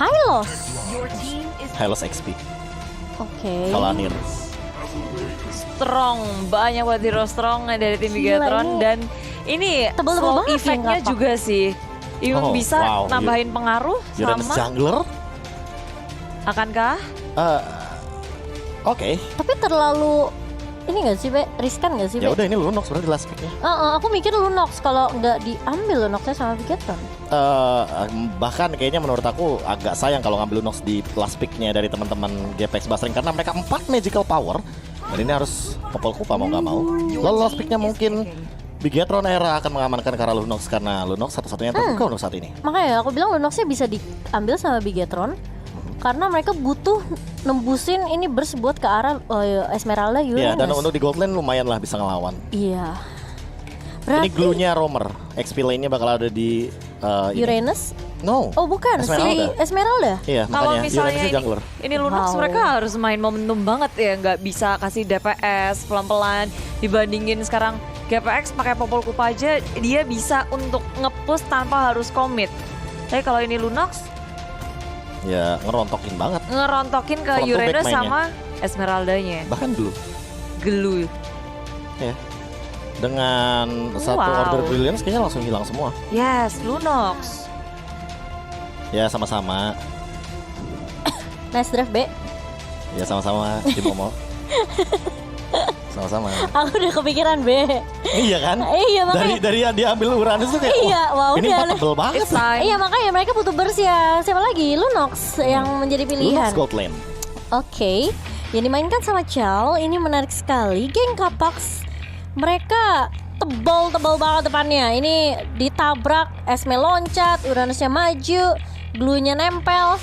Hylos. Hylos XP. Oke. Kalanir. Strong, banyak banget hero strong dari tim Gila, Bigatron. ini Dan ini tebel-tebel slow banget ya, effect-nya Kak. juga sih. Even Oh, bisa wow. nambahin pengaruh Uranus sama. jungler. Akankah? Oke. Tapi terlalu ini nggak sih, Be? Riskan nggak sih, Be? Ya udah ini Lunox berarti last pick-nya. Aku mikir Lunox kalau nggak diambil Lunoxnya sama Bigatron. Bahkan kayaknya menurut aku agak sayang kalau ngambil Lunox di last pick-nya dari teman-teman GPX Basring karena mereka 4 magical power dan ini harus popol kupa mau nggak mau. Lalu last pick-nya mungkin Bigatron era akan mengamankan ke arah Lunox karena Lunox satu-satunya terbuka untuk saat ini. Makanya aku bilang Lunoxnya bisa diambil sama Bigatron karena mereka butuh nembusin ini burst buat ke arah Esmeralda Iya, dan Uranus. untuk di gold lane lumayan lah bisa ngelawan. Iya. Ini glue-nya Roamer, XP lane-nya bakal ada di Uranus? No. Oh bukan, Esmeralda. si Esmeralda. Iya, Kalau makanya misalnya Uranusnya jungler. ini Lunox Wow. mereka harus main momentum banget ya, nggak bisa kasih DPS pelan-pelan dibandingin sekarang GPX pakai popol kupa aja dia bisa untuk nge-push tanpa harus commit. Tapi kalau ini Lunox Ya ngerontokin banget. ngerontokin ke Front to back Uranus mainnya. sama Esmeraldanya. Bahkan dulu Glue. ya. Dengan satu Wow. order brilliance kayaknya langsung hilang semua. Yes, Lunox. Ya sama-sama. Nice drive, Be. Ya sama-sama di Momo. Sama-sama. Aku udah kepikiran, Be. Iya kan? Iya, makanya. Dari yang diambil Uranus tuh kayak Iya, wah, wow, ini udah. empat tebel banget. It's time. Iya, makanya mereka butuh bersih ya. Siapa lagi? Lunox yang menjadi Lunox pilihan. gold lane. Oke, yang dimainkan sama Chal ini menarik sekali. Geng Capax mereka tebal-tebal banget depannya. Ini ditabrak, Esme loncat, Uranusnya maju, glue-nya nempel.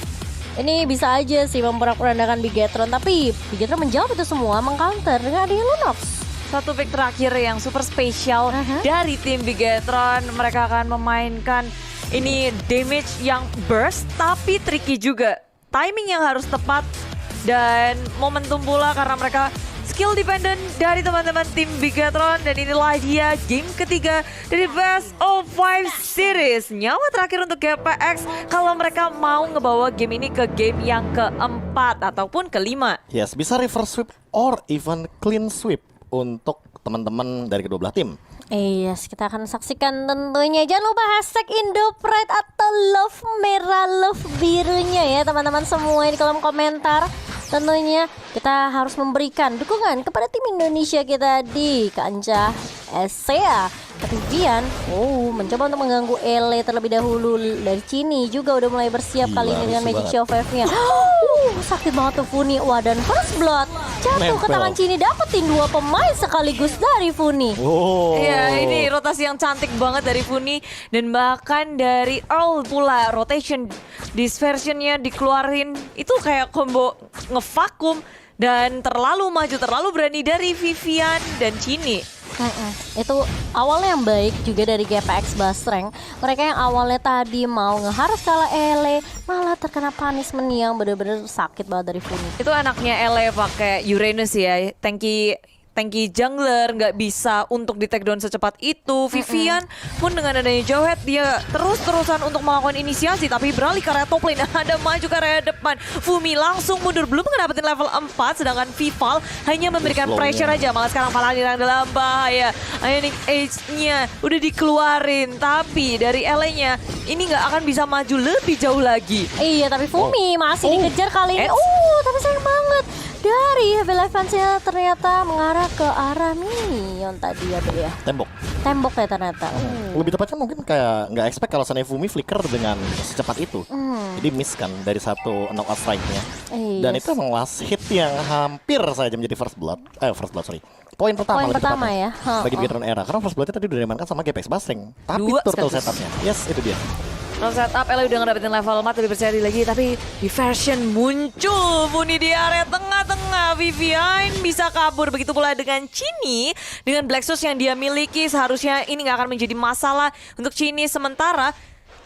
Ini bisa aja sih memporak-porandakan Bigatron, tapi Bigatron menjawab itu semua, mengcounter dengan adanya Lunox. Satu pick terakhir yang super spesial dari tim Bigatron. Mereka akan memainkan ini damage yang burst tapi tricky juga. Timing yang harus tepat dan momentum pula karena mereka skill dependent dari teman-teman tim Bigatron. Dan inilah dia game ketiga dari Best of 5 series. Nyawa terakhir untuk GPX kalau mereka mau ngebawa game ini ke game yang keempat ataupun kelima. Yes, bisa reverse sweep or even clean sweep untuk teman-teman dari kedua belah tim. Yes, kita akan saksikan tentunya. Jangan lupa hashtag Indopride atau love merah, love birunya ya teman-teman semua di kolom komentar. Tentunya kita harus memberikan dukungan kepada tim Indonesia kita di kancah ASEA. Tapi Vian, mencoba untuk mengganggu Ele terlebih dahulu. Dari Cini juga udah mulai bersiap Gila, kali ini dengan rusuh Magic banget. Show 5-nya. Sakit banget tuh Funi. Wah, dan first blood jatuh ke Nempel. tangan Cini, dapetin 2 pemain sekaligus dari Funi. Oh. Iya, ini rotasi yang cantik banget dari Funi dan bahkan dari Earl pula rotation dispersionnya dikeluarin itu kayak combo ngevakum dan terlalu maju, terlalu berani dari Vivian dan Cini. Itu awalnya yang baik juga dari GPX Basreng. Mereka yang awalnya tadi mau ngeharus kalah Ele malah terkena punishment yang bener-bener sakit banget dari Funi. Itu anaknya Ele pakai Uranus ya, tanky jungler nggak bisa untuk di take down secepat itu. Vivian pun dengan adanya Jawhead dia terus-terusan untuk melakukan inisiasi tapi beralih ke area top lane. Ada maju ke area depan. Fumi langsung mundur belum ngedapetin level 4 sedangkan Vival hanya memberikan Slow-nya. pressure aja. Malah sekarang Paladin dalam bahaya. Ionic Age-nya udah dikeluarin tapi dari Ele-nya ini nggak akan bisa maju lebih jauh lagi. Iya, tapi Fumi masih dikejar kali ini. Tapi sayang banget. Dari Heavy Life Fans-nya ternyata mengarah ke arah minion tadi ya, Be ya. Tembok ya ternyata. Lebih tepatnya mungkin kayak nggak expect kalau sana Fumi flicker dengan secepat itu. Jadi miss kan dari satu knockout strike-nya. Dan itu emang last hit yang hampir saja menjadi first blood. Sorry. Poin pertama Poin lebih pertama tepatnya. ya. Bagi Bigatron era. Karena first blood tadi udah dimainkan sama GPX Basring. Tapi Dua turtle sekaligus. setupnya. Yes, itu dia. Kalau setup Ele udah ngedapetin level 4 lebih percaya diri lagi tapi di version muncul Funi di area tengah-tengah. Vivian bisa kabur begitu pula dengan Cini dengan Black Shoes yang dia miliki seharusnya ini nggak akan menjadi masalah untuk Cini sementara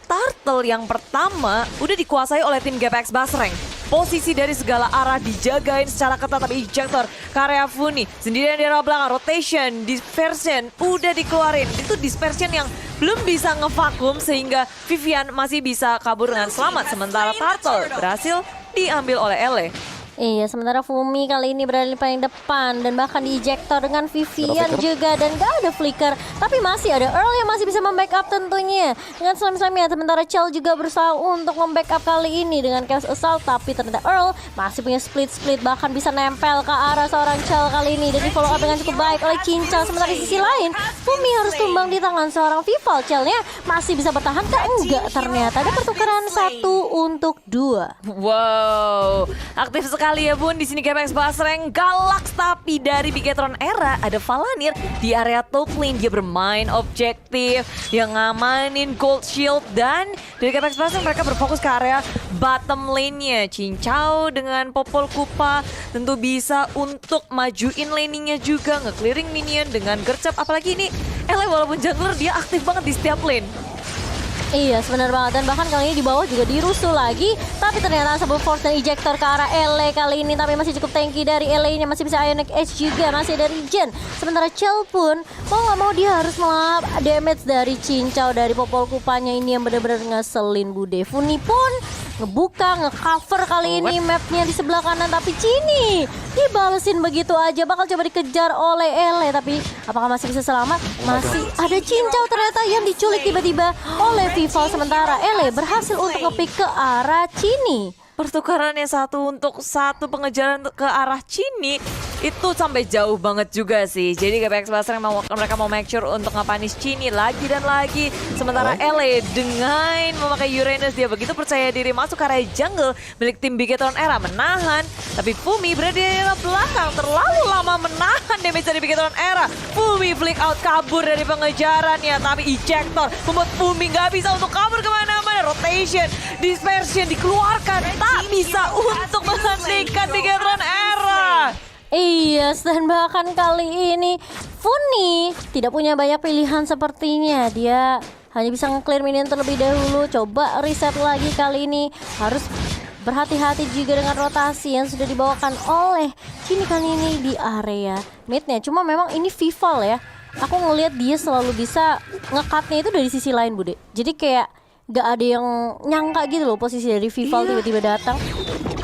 Turtle yang pertama udah dikuasai oleh tim GPX Basreng. Posisi dari segala arah dijagain secara ketat tapi ejector karya Funi sendirian di arah belakang rotation dispersion udah dikeluarin. Itu dispersion yang belum bisa ngevakum sehingga Vivian masih bisa kabur dengan selamat. Sementara Turtle berhasil diambil oleh Ele. Iya, sementara Fumi kali ini berada di paling depan dan bahkan di ejector dengan Vivian juga dan gak ada flicker. Tapi masih ada Earl yang masih bisa membackup tentunya dengan slam-slamnya. Sementara Chell juga berusaha untuk membackup kali ini dengan Chaos Assault, tapi ternyata Earl masih punya split bahkan bisa nempel ke arah seorang Chell kali ini dan di follow up dengan cukup baik oleh Cincang. Sementara di sisi lain Fumi harus tumbang di tangan seorang Vival. Chellnya masih bisa bertahan kah? Enggak, ternyata ada pertukaran 1 untuk 2. Wow, aktif sekali ya Bun. Di sini GPX Basreng Galax, tapi dari Bigetron Era ada Valanir di area top lane. Dia bermain objektif, yang ngamanin Gold Shield, dan dari GPX Basreng mereka berfokus ke area bottom lane-nya. Cincau dengan Popol Kupa tentu bisa untuk majuin laningnya juga, nge-clearing minion dengan gercep. Apalagi ini Ele walaupun jungler dia aktif banget di setiap lane. Iya, sebenar banget. Dan bahkan kali ini di bawah juga dirusuh lagi. Tapi ternyata sebelum force dan ejector ke arah Ele kali ini. Tapi masih cukup tanky dari Ele-nya. Masih bisa Ionic Edge juga. Masih dari Jen. Sementara Chell pun mau gak mau dia harus melap damage dari Cincau. Dari Popol Kupanya ini yang benar-benar ngeselin Bude. Funi pun ngebuka, ngecover kali ini mapnya di sebelah kanan. Tapi Cini dibalesin begitu aja. Bakal coba dikejar oleh Ele. Tapi apakah masih bisa selamat? Masih ada Cincau ternyata yang diculik tiba-tiba oleh Vival. Sementara Ele berhasil untuk nge-pick ke arah Cini. Pertukarannya 1 untuk 1, pengejaran ke arah Cini itu sampai jauh banget juga sih. Jadi GPX Basreng mereka mau make sure untuk nge-punish Cini lagi dan lagi. Sementara Ele dengan memakai Uranus, dia begitu percaya diri masuk ke area jungle milik tim Bigetron Era, menahan. Tapi Fumi berada di area belakang, terlalu lama menahan damage dari Bigetron Era. Fumi flick out kabur dari pengejarannya, tapi ejector membuat Fumi nggak bisa untuk kabur kemana-mana. Rotation, dispersion dikeluarkan, tak bisa untuk menghentikan Bigetron Era. Iya, dan bahkan kali ini Funi tidak punya banyak pilihan sepertinya. Dia hanya bisa nge-clear minion terlebih dahulu. Coba reset lagi kali ini. Harus berhati-hati juga dengan rotasi yang sudah dibawakan oleh Cini kali ini di area midnya. Cuma memang ini Vival ya. Aku ngelihat dia selalu bisa nge-cutnya itu dari sisi lain, Bude. Jadi kayak gak ada yang nyangka gitu loh posisi dari Vival tiba-tiba datang.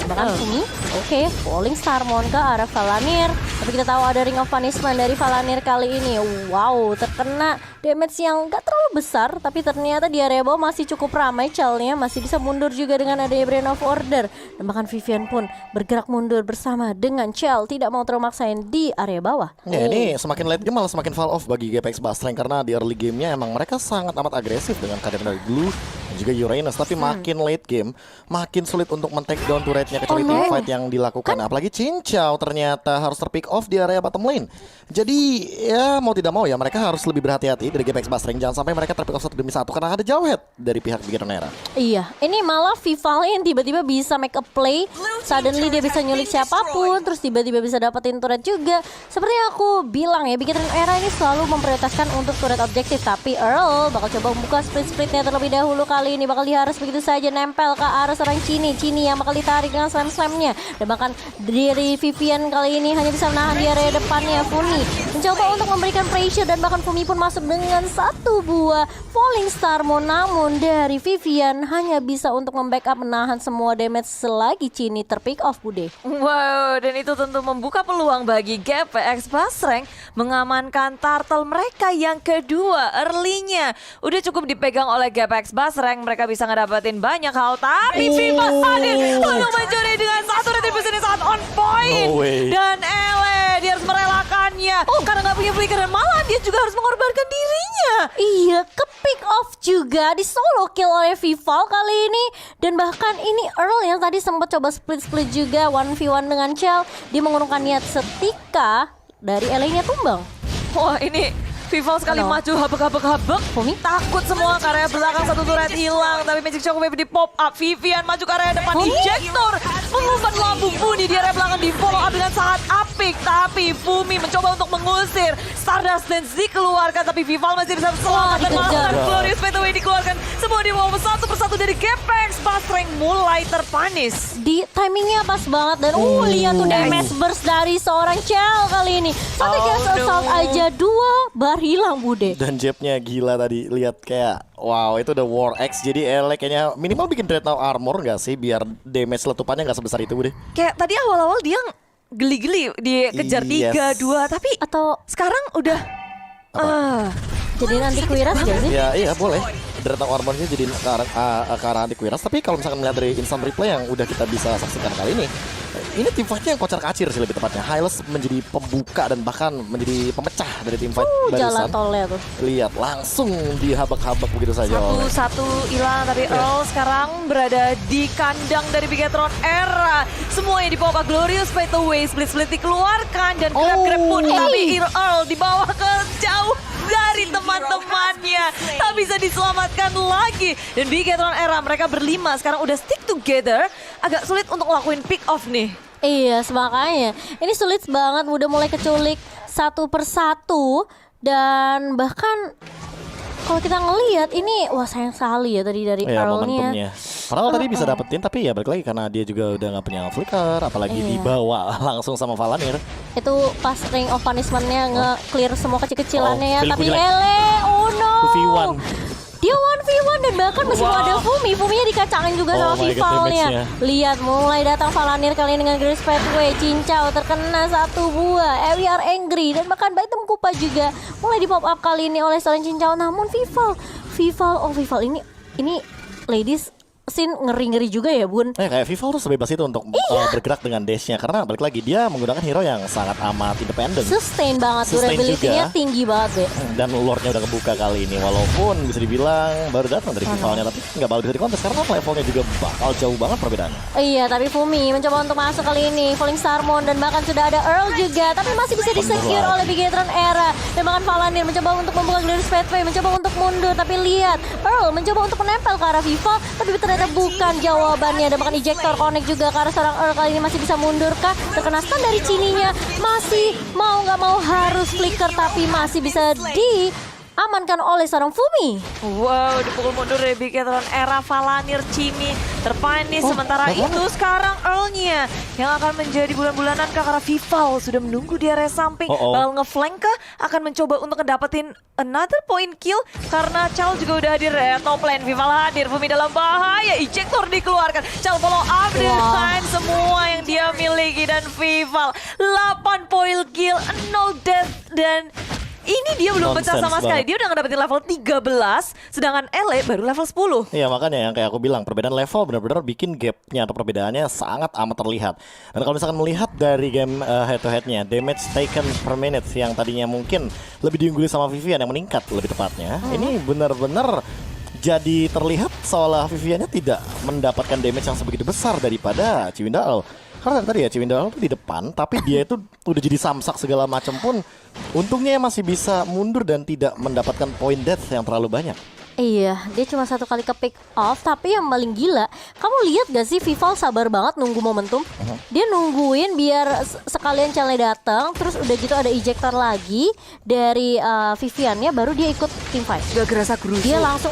Bahkan Fumi, oke, Falling Starmon ke arah Valanir. Tapi kita tahu ada Ring of Punishment dari Valanir kali ini. Wow, terkena damage yang gak terlalu besar, tapi ternyata di area bawah masih cukup ramai. Chell-nya masih bisa mundur juga dengan adanya Brand of Order. Dan bahkan Vivian pun bergerak mundur bersama dengan Chell, tidak mau termaksain di area bawah. Ya, ini semakin late game malah semakin fall off bagi GPX Basreng, karena di early gamenya emang mereka sangat amat agresif dengan kehadiran dari Glue dan juga Uranus. Tapi makin late game, makin sulit untuk men-take down turretnya kecuali teamfight yang dilakukan. Apalagi Cincau ternyata harus terpick off di area bottom lane. Jadi ya mau tidak mau ya mereka harus lebih berhati-hati dari GPX Basreng. Jangan sampai mereka terpick off 1 demi 1 karena ada Jawhead dari pihak Bigetron Era. Iya, ini malah Vival yang tiba-tiba bisa make a play. Suddenly dia bisa nyulik siapapun, terus tiba-tiba bisa dapetin turret juga. Seperti yang aku bilang ya, Bigetron Era ini selalu memprioritaskan untuk turret objektif. Tapi Earl bakal coba membuka split-splitnya terlebih dahulu. Kali ini bakal diharus begitu saja nempel ke arah seorang Cini yang bakal ditarik dengan slam-slamnya. Dan bahkan dari Vivian kali ini hanya bisa menahan di area depannya. Fumi mencoba untuk memberikan pressure dan bahkan Fumi pun masuk dengan 1 buah Falling Starmon. Namun dari Vivian hanya bisa untuk membackup menahan semua damage selagi Cini terpick off, Bude. Wow, dan itu tentu membuka peluang bagi GPX Basreng mengamankan turtle mereka yang kedua. Early-nya udah cukup dipegang oleh GPX Basreng, mereka bisa ngedapetin banyak hal. Tapi Viva hadir untuk mencuri dengan 1 retribution yang sangat on point. No way. Dan Ele, dia harus merelakannya karena gak punya flicker, dan malah dia juga harus mengorbankan dirinya. Iya, ke pick off juga, di solo kill oleh Vival kali ini. Dan bahkan ini Earl yang tadi sempat coba split-split juga 1v1 dengan Chell. Dia mengurungkan niat setika dari Ele-nya tumbang. Wah, ini Vival sekali maju, habek-habek. Fumi Takut semua ke area belakang, 1 turret hilang. Tapi Magic Shockwave di pop up. Vivian maju ke area depan. Ejector mengumpat lambung Fumi di area belakang, di follow up dengan sangat apik. Tapi Fumi mencoba untuk mengusir. Stardust Dance dikeluarkan, tapi Vival masih bisa selamat. Dan malah Glorious Fadeaway dikeluarkan. Semua di bawah 1 persatu dari GPX Basreng mulai terpanis. di timingnya pas banget. Dan lihat tuh damage burst dari seorang Chell kali ini. Satu Chaos Assault aja, 2 barang bentar hilang Bude. Dan jabnya gila tadi, lihat kayak wow itu udah War X. Jadi Ele kayaknya minimal bikin Dreadnought Armor gak sih biar damage letupannya gak sebesar itu deh. Kayak tadi awal-awal dia geli-geli dikejar Yes. 3-2 tapi Atau sekarang udah jadi nanti Quiras gak sih? Ya iya boleh. Dreadnought Armornya jadi ke arah anti-Quiras. Tapi kalau misalkan melihat dari instant replay yang udah kita bisa saksikan kali ini tim fight-nya yang kocar kacir sih lebih tepatnya. Hylos menjadi pembuka dan bahkan menjadi pemecah dari tim fight Jalan barusan. tolnya tuh. Lihat langsung dihabak-habak begitu saja oleh satu hilang tapi Earl sekarang berada di kandang dari Bigetron Era. Semuanya di bawah Glorious Fade Away, split dikeluarkan dan grab pun tapi Earl dibawa ke jauh dari teman-temannya. Tak bisa diselamatkan lagi. Dan Bigetron Era mereka berlima sekarang udah stick together. Agak sulit untuk ngelakuin pick off nih. Iya, makanya ini sulit banget, udah mulai keculik satu persatu dan bahkan kalau kita ngelihat ini wah sayang sekali ya tadi dari ya, Earl-nya. momentumnya. Padahal tadi bisa dapetin tapi ya balik lagi karena dia juga udah nggak punya flicker, apalagi dibawa langsung sama Valanir. Itu pas Ring of Punishment-nya nge-clear semua kecil-kecilannya ya, feelku tapi jelek. Ele, oh no. 2v1. Dia 1v1 dan bahkan masih ada Fuminya dikacangin juga sama Oh my God, Vivalnya. damage-nya. Lihat mulai datang Valanir kali ini dengan Grace Pathway, Cincau terkena satu buah, We Are Angry dan bahkan Baitem Kupa juga mulai di pop up kali ini oleh seorang Cincau. Namun Vival ini ladies scene ngeri-ngeri juga ya Bun. Kayak Vival tuh sebebas itu untuk bergerak dengan dash-nya karena balik lagi dia menggunakan hero yang sangat amat independen. Sustain banget, Sustain durability-nya juga. tinggi banget deh. Dan lore-nya udah kebuka kali ini walaupun bisa dibilang baru datang dari Vivalnya tapi nggak bakal bisa dikontes karena levelnya juga bakal jauh banget perbedaannya. Iya, tapi Fumi mencoba untuk masuk kali ini, Falling Starmon dan bahkan sudah ada Earl juga, tapi masih bisa disecure oleh Bigetron Era. Dan bahkan Valanir mencoba untuk membuka Glorious Pathway, mencoba untuk mundur, tapi lihat Earl mencoba untuk menempel ke arah Vival, tapi ternyata bukan jawabannya. Dan bahkan ejector connect juga ke arah seorang Earl kali ini masih bisa mundur kah? Terkena stun dari Cininya, masih mau nggak mau harus flicker, tapi masih bisa diamankan oleh seorang Fumi. Wow, dipukul mundur dari Bigetron Era. Valanir Cini terpanis. Sementara itu sekarang Earl-nya yang akan menjadi bulan-bulanan ke arah Vival sudah menunggu di area samping. Bakal ngeflank kah? Akan mencoba untuk ngedapetin another point kill karena Chal juga udah hadir ya. Top lane Vival hadir, Fumi dalam bahaya. Ejector dikeluarkan. Chal follow up dengan semua yang dia miliki dan Vival 8 point kill, 0 death dan ini dia belum pecah sama sekali. Dia udah ngedapetin level 13, sedangkan Ele baru level 10. Iya makanya yang kayak aku bilang perbedaan level benar-benar bikin gapnya atau perbedaannya sangat amat terlihat. Dan kalau misalkan melihat dari game head to headnya, damage taken per minute yang tadinya mungkin lebih diungguli sama Vivian yang meningkat lebih tepatnya, ini benar-benar jadi terlihat seolah Viviannya tidak mendapatkan damage yang sebegitu besar daripada Ciwindal. Karena tadi ya Ciwindal tuh di depan, tapi dia itu udah jadi samsak segala macam pun, untungnya masih bisa mundur dan tidak mendapatkan point death yang terlalu banyak. Iya, dia cuma satu kali ke pick off, tapi yang paling gila, kamu lihat gak sih Vival sabar banget nunggu momentum. Dia nungguin biar sekalian Chale datang, terus udah gitu ada ejector lagi dari Viviannya, baru dia ikut team fight. Gak gerasa gerusu. Dia langsung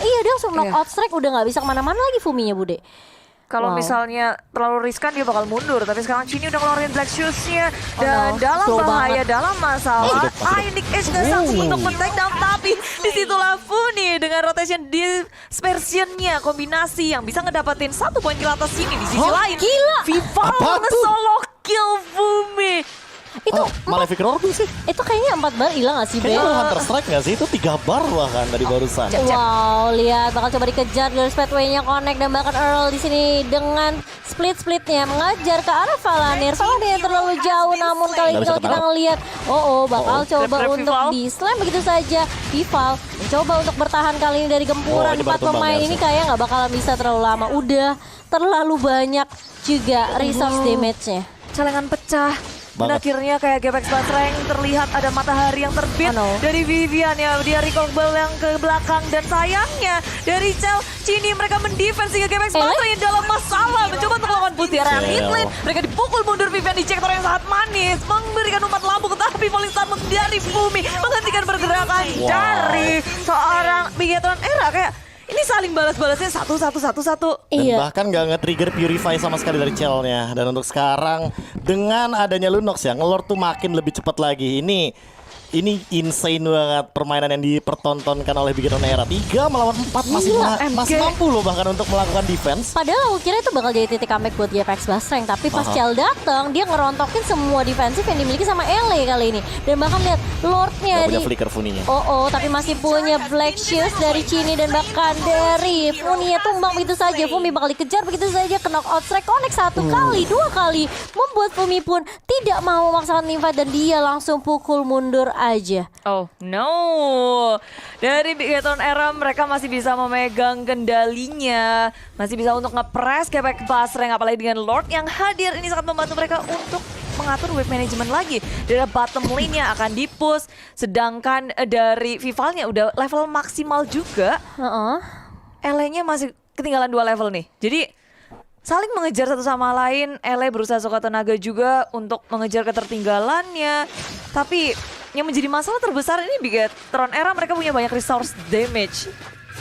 knock out strike, udah nggak bisa kemana-mana lagi Fuminya Bude. Kalau misalnya terlalu riskan dia bakal mundur. Tapi sekarang Cini udah ngeluarin Black Shoes-nya. Dan no. dalam Slow bahaya, banget. dalam masalah. Nick Edge gak sanggup untuk men-take down. Tapi disitulah Funi dengan rotation dispersion-nya. Kombinasi yang bisa ngedapetin 1 poin kill atas sini. Di sisi lain, gila. Vival Apa tuh? nge-solo kill Fumi. Itu Malefic Roar tuh sih. itu kayaknya 4 bar hilang gak sih, Be? Kayaknya Hunter Strike gak sih? Itu 3 bar bahkan dari barusan. Wow, lihat bakal coba dikejar dari Pathway-nya connect dan bahkan Earl di sini dengan split-splitnya mengajar ke arah Valanir. Valanir terlalu jauh, namun kali ini Nggak bisa kalau kita ketangkap. ngelihat, bakal coba Grab untuk Vival. di slam begitu saja. Vival mencoba untuk bertahan kali ini dari gempuran ini 4 baru tumbang pemain ya, ini sih. kayak nggak bakalan bisa terlalu lama. Udah terlalu banyak juga resource damage-nya. Celengan pecah. Dan Banget. akhirnya kayak Gepex Basreng terlihat ada matahari yang terbit dari Vivian ya. Dia recall ball yang ke belakang dan sayangnya dari Cini mereka mendefense hingga Gepex Basreng dalam masalah. Mencoba untuk melakukan putiara yang hit lane. Mereka dipukul mundur Vivian di ejector yang sangat manis. Memberikan umpat lambung tapi Falling Starmon dari Bumi menghentikan pergerakan dari seorang Bigetron Era kayak ini saling balas-balasnya satu. Dan bahkan gak nge-trigger Purify sama sekali dari Chell-nya. Dan untuk sekarang dengan adanya Lunox ya, ngelor tuh makin lebih cepat lagi. Ini Ini insane banget permainan yang dipertontonkan oleh Bigetron Era. 3 melawan 4 masih mampu loh bahkan untuk melakukan defense. Padahal aku kira itu bakal jadi titik comeback buat GPX Basreng, tapi pas Chell datang dia ngerontokin semua defensif yang dimiliki sama LA kali ini. Dan bahkan lihat Lordnya Gak punya flicker Funinya. tapi masih punya Black Shoes dari Chini dan bahkan dari Funia tumbang begitu saja. Fumi bakal dikejar begitu saja, ke knockout strike connect 1 kali, 2 kali, membuat Fumi pun tidak mau memaksakan teamfight dan dia langsung pukul mundur aja. Oh no, dari Bigetron Era mereka masih bisa memegang kendalinya, masih bisa untuk nge-press GPX Basreng, apalagi dengan Lord yang hadir ini sangat membantu mereka untuk mengatur wave management lagi. Dari bottom lane-nya akan di-push, sedangkan dari Vivalnya udah level maksimal juga. LA-nya masih ketinggalan 2 level nih, jadi saling mengejar satu sama lain. LA berusaha sekuat tenaga juga untuk mengejar ketertinggalannya, tapi yang menjadi masalah terbesar ini Bigetron Era mereka punya banyak resource damage.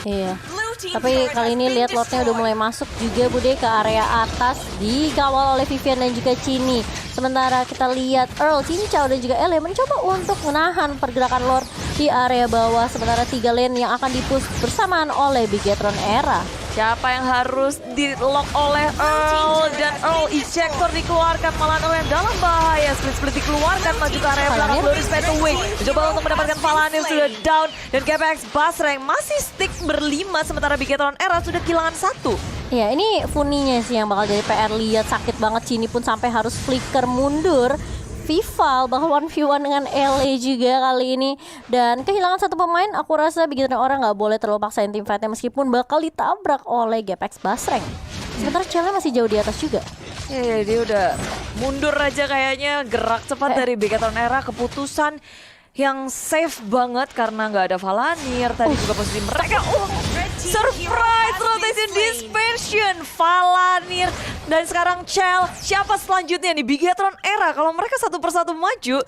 Iya. Tapi kali ini lihat Lordnya udah mulai masuk juga Bude ke area atas, dikawal oleh Vivian dan juga Chini. Sementara kita lihat Earl, Cincau dan juga Ele mencoba untuk menahan pergerakan Lord di area bawah. Sementara 3 lane yang akan dipush bersamaan oleh Bigetron Era. Siapa yang harus di-lock oleh Earl, dan Earl ejector dikeluarkan, malah Earl yang dalam bahaya. Split dikeluarkan, maju ke area belakang, Glorious Fade Away mencoba untuk mendapatkan Valanir, sudah down. Dan GPX Basreng masih stick berlima, sementara Bigetron Era sudah kehilangan 1. Ya, ini Funinya sih yang bakal jadi PR. Lihat sakit banget, Chini pun sampai harus flicker mundur. Vival bakal 1v1 dengan LA juga kali ini. Dan kehilangan 1 pemain, aku rasa Bigetron orang nggak boleh terlalu paksain tim fightnya meskipun bakal ditabrak oleh GPX Basreng. Sementara Chellnya masih jauh di atas juga. Ya, dia udah mundur aja kayaknya. Gerak cepat dari Bigetron Era, keputusan yang safe banget karena nggak ada Valanir. Tadi juga posisi mereka surprise rotation dispersion Valanir. Dan sekarang Chell, siapa selanjutnya nih? Bigetron Era. Kalau mereka satu persatu maju,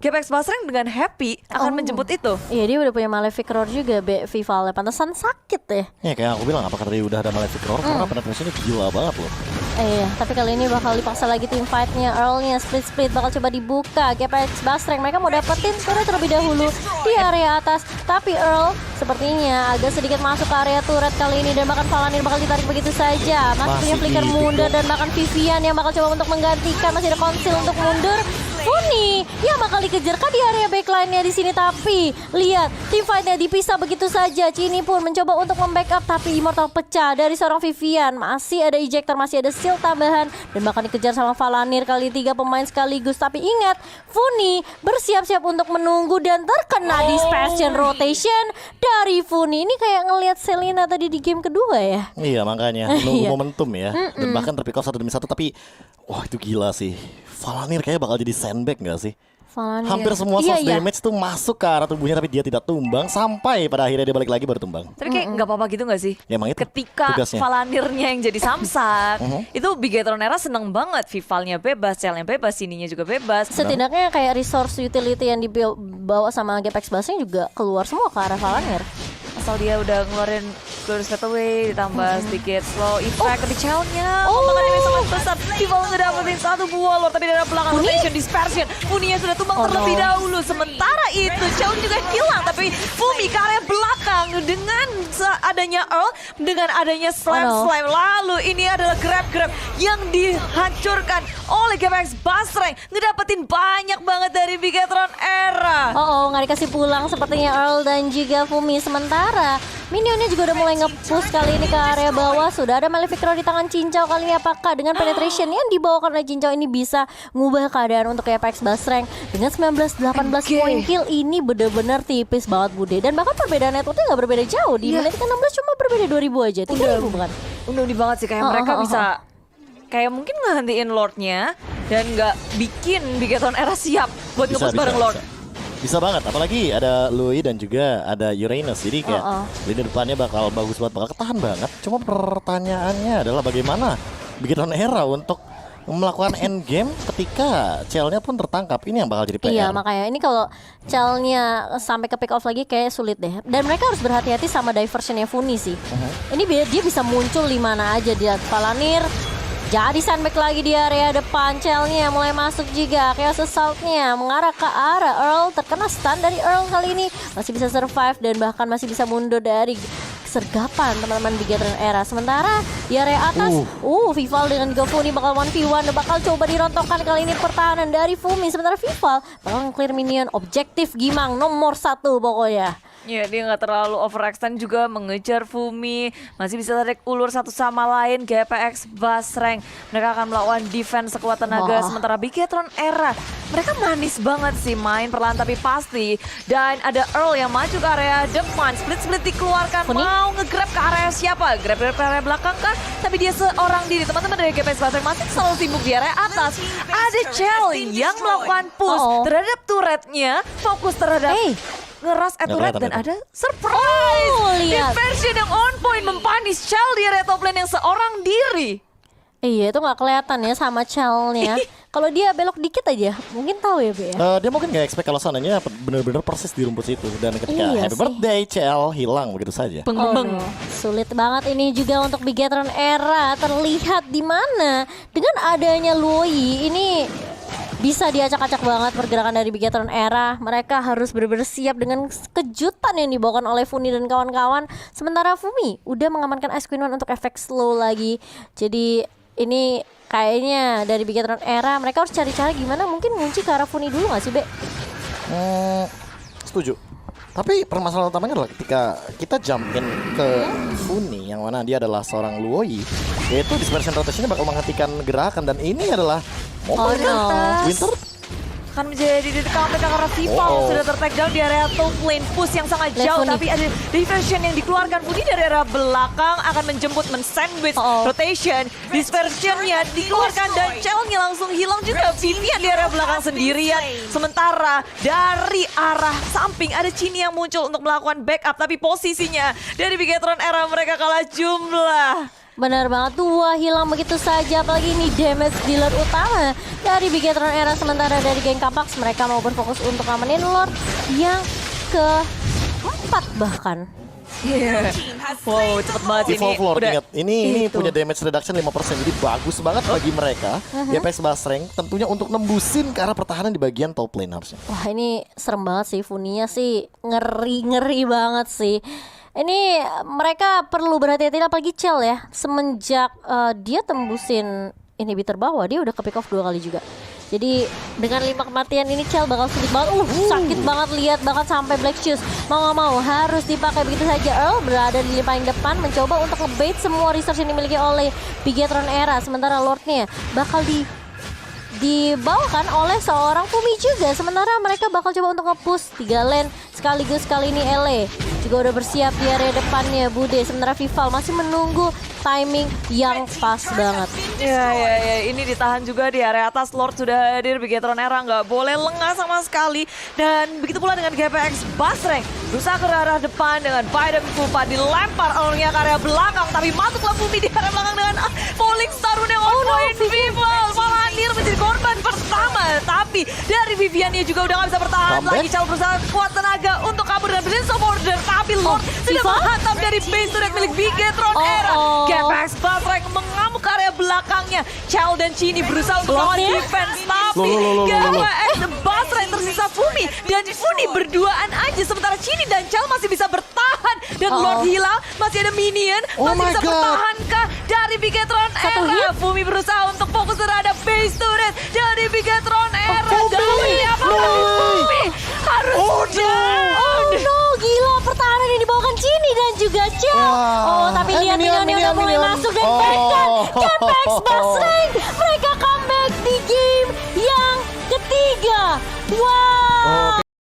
GPX Basreng dengan happy akan menjemput itu. Iya, dia udah punya Malefic Roar juga, Vivalnya. Pantesan sakit ya. Ya kayak aku bilang, apakah tadi udah ada Malefic Roar? Karena penetrationnya gila banget loh. Iya, tapi kali ini bakal dipaksa lagi tim fight-nya. Earl-nya split bakal coba dibuka. GPX Basreng mereka mau dapetin turret terlebih dahulu di area atas. Tapi Earl sepertinya agak sedikit masuk ke area turret kali ini. Dan bahkan Valanir bakal ditarik begitu saja. Masih punya flicker mundur dan bahkan Vivian yang bakal coba untuk menggantikan. Masih ada konsil untuk mundur. Funi yang bakal dikejar kan di area backline-nya di sini, tapi lihat tim fight-nya dipisah begitu saja. Chini pun mencoba untuk membackup tapi Immortal pecah dari seorang Vivian. Masih ada ejector, masih ada shield tambahan dan bahkan dikejar sama Valanir kali 3 pemain sekaligus. Tapi ingat, Funi bersiap-siap untuk menunggu dan terkena dispersion rotation dari Funi. Ini kayak ngelihat Selena tadi di game kedua ya. Iya, makanya nunggu momentum ya. Dan bahkan terpick off 1 demi 1, tapi wah itu gila sih. Valanir kayaknya bakal jadi sandbag gak sih? Valanir. Hampir semua source damage tuh masuk ke arah tubuhnya, tapi dia tidak tumbang sampai pada akhirnya dia balik lagi baru tumbang. Tapi kayak nggak apa-apa gitu nggak sih? Ya, emang itu ketika tugasnya. Valanirnya yang jadi samsak, itu Bigetron Era seneng banget. Vivalnya bebas, Chellnya bebas, Sininya juga bebas. Setidaknya kayak resource utility yang dibawa sama GPX Basreng juga keluar semua ke arah Valanir. Asal dia udah ngeluarin Glorious Fade Away, ditambah sedikit slow effect di Chellnya. Potongan ini sangat besar. Vival ngedapetin 1 buah Lord, tapi dari belakang rotation dispersion. Funinya sudah tumbang terlebih dahulu. Sementara itu Chell juga hilang, tapi Fumi ke area belakang dengan adanya Earl, dengan adanya slam. Lalu ini adalah grab yang dihancurkan oleh GPX Basreng. Ngedapetin banyak banget dari Bigetron Era. Nggak dikasih pulang sepertinya Earl dan juga Fumi. Sementara minionnya juga udah mulai nge-push kali ini ke area bawah. Sudah ada Malefic Roar di tangan Cincau kali ini. Apakah dengan penetration yang dibawa karena Cincau ini bisa ngubah keadaan untuk GPX Basreng? Dengan 19-18 point kill ini bener-bener tipis banget Bude. Dan bahkan perbedaan networknya nggak berbeda jauh. Di menit ke-16 cuma berbeda 2000 aja. 3000 bukan? Unik banget sih, kayak mereka bisa kayak mungkin ngehentiin Lordnya dan nggak bikin Bigetron Era siap buat nge-push bareng Lord. Bisa banget, apalagi ada Louis dan juga ada Uranus. Jadi kayak lini depannya bakal bagus banget, bakal ketahan banget. Cuma pertanyaannya adalah bagaimana Bigetron Era untuk melakukan endgame ketika Chell-nya pun tertangkap. Ini yang bakal jadi PR. Iya, makanya ini kalau Chell-nya sampai ke pick off lagi kayak sulit deh. Dan mereka harus berhati-hati sama diversionnya Funi sih. Ini dia bisa muncul di mana aja. Dia Valanir Jadi sandbag lagi di area depan. Cell-nya mulai masuk juga. Chaos Assault-nya mengarah ke arah Earl. Terkena stun dari Earl kali ini. Masih bisa survive dan bahkan masih bisa mundur dari sergapan teman-teman Bigetron Era. Sementara di area atas, Vival dengan Gofuni bakal 1v1 dan bakal coba dirontokkan kali ini pertahanan dari Fumi. Sementara Vival bakal clear minion. Objektif Gimang nomor 1 pokoknya. Ya, dia nggak terlalu overextend juga mengejar Fumi. Masih bisa tarik ulur satu sama lain. GPX Basreng, mereka akan melawan defense sekuat tenaga. Sementara Bigetron Era, mereka manis banget sih main perlahan tapi pasti. Dan ada Earl yang maju ke area depan. Split dikeluarkan. Funi? Mau nge-grab ke area siapa? Grab ke area belakang kah? Tapi dia seorang diri. Teman-teman dari GPX Basreng masih selalu sibuk di area atas. Ada Chell yang melakukan push terhadap turretnya. Fokus terhadap ngeras turret dan ada surprise. Lihat. Diversion yang on point mempanis Chell di area top lane yang seorang diri. Iya, itu nggak kelihatan ya sama Chell-nya. Kalau dia belok dikit aja, mungkin tahu ya, Be ya. Dia mungkin nggak expect kalau sananya bener-bener persis di rumput situ. Dan ketika Iya happy sih. birthday CL hilang begitu saja. Beng. Sulit banget ini juga untuk Bigetron Era. Terlihat di mana dengan adanya Luoyi ini bisa diacak-acak banget pergerakan dari Bigetron Era. Mereka harus benar-benar siap dengan kejutan yang dibawakan oleh Funi dan kawan-kawan. Sementara Fumi udah mengamankan Ice Queen One untuk efek slow lagi. Jadi ini kayaknya dari Bigetron Era mereka harus cari cara gimana mungkin ngunci ke arah Funi dulu gak sih, Be? Setuju. Tapi permasalahan utamanya adalah ketika kita jump in ke Funi yang mana dia adalah seorang Luoyi, yaitu dispersion rotationnya bakal menghentikan gerakan dan ini adalah momen Winter. Akan menjadi di comeback karena Vival sudah ter-take down di area top lane. Push yang sangat jauh, Funi. tapi ada diversion yang dikeluarkan. Funi dari area belakang akan menjemput, men-sandwich rotation. Dispersionnya dikeluarkan dan Chell-nya langsung hilang juga. Vivian di area belakang sendirian. Sementara dari arah samping ada Chini yang muncul untuk melakukan backup. Tapi posisinya dari Bigetron Era mereka kalah jumlah. Benar banget, 2 hilang begitu saja. Apalagi ini damage dealer utama dari Bigetron Era. Sementara dari geng Kapax mereka mau berfokus untuk ngamanin Lord yang ke-4 bahkan. Wow, cepet banget ini. Evolve Lord, ingat ini Itu. punya damage reduction 5%, jadi bagus banget bagi mereka. GPX Basreng tentunya untuk nembusin ke arah pertahanan di bagian top lane harusnya. Wah, ini serem banget sih. Funinya sih ngeri banget sih. Ini mereka perlu berhati-hati apalagi Chell ya. Semenjak dia tembusin inhibitor bawah, dia udah ke pick off 2 kali juga. Jadi dengan 5 kematian ini Chell bakal sulit banget. Sakit banget lihat bahkan sampai Black Shoes. Mau gak mau harus dipakai begitu saja. Earl berada di lini paling depan mencoba untuk ngebait semua resource yang dimiliki oleh Bigetron Era. Sementara Lordnya bakal dibawakan oleh seorang Fumi juga. Sementara mereka bakal coba untuk nge-push 3 lane sekaligus kali ini LA juga udah bersiap di area depannya Bude. Sementara Vival masih menunggu timing yang pas banget. Ya, ini ditahan juga di area atas. Lord sudah hadir, Bigetron Era nggak boleh lengah sama sekali. Dan begitu pula dengan GPX Basreng. Berusaha ke arah depan dengan Biden Pupa dilempar olehnya ke area belakang. Tapi masuklah Fumi di area belakang dengan Falling Star yang on point. Vival malah hadir menjadi korban pertama. Tapi dari Viviannya juga udah nggak bisa bertahan lagi. Chell berusaha kuat tenaga untuk kabur dan Blitz of Order. Tapi Lord sudah menghantam dari base turret milik Bigetron Era. GPX Basreng mengamuk ke area belakangnya. Chell dan Chini berusaha untuk melawan defense. Tapi GPX Basreng tersisa Fumi. Dan Fumi berduaan aja. Sementara Chini dan Chell masih bisa bertahan. Dan Lord hilang. Masih ada minion. Masih bisa bertahankah dari Bigetron Era? Fumi berusaha untuk fokus terhadap base turret dari Bigetron Era. Dari apa? Fumi harus Gila, pertahanan yang dibawakan Chini dan juga Chell. Tapi lihat minionnya udah mulai masuk dan bahkan GPX Basreng mereka comeback di game yang ketiga. Wow.